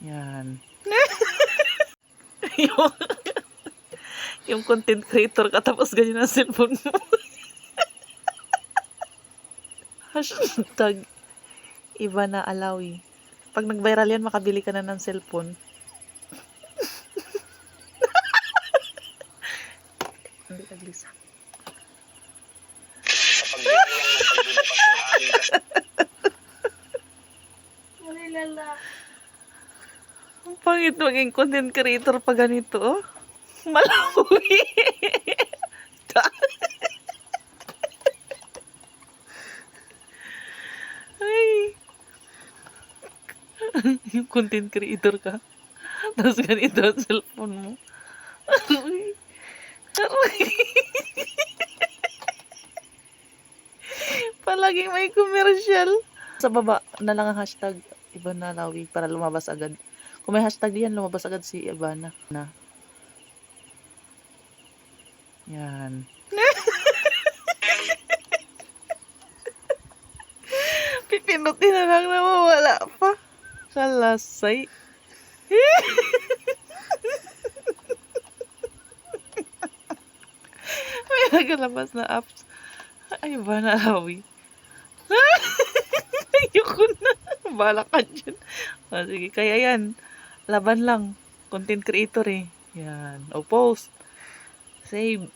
Yan. yung, yung content creator ka tapos ganyan ang cellphone mo. Hashtag iba na alawi. Pag nag-viral yan, makabili ka na ng cellphone. Hindi ka glisa. Malilala. Ang pangit maging content creator pa ganito, oh. Malawi. Ay. Yung content creator ka. Tapos ganito ang cellphone mo. Palaging may commercial. Sa baba na lang ang hashtag Ivana Alawi para lumabas agad. Kung may hashtag diyan, lumabas agad si Ivana. Na. Yan. Pipinutin na lang na mawala pa. Kalasay. May nagalabas na apps. Ay, Ivana Alawi. Ayoko na. Bala ka dyan. Sige, kaya yan. Laban lang. Content creator eh. Yan. O post. Save.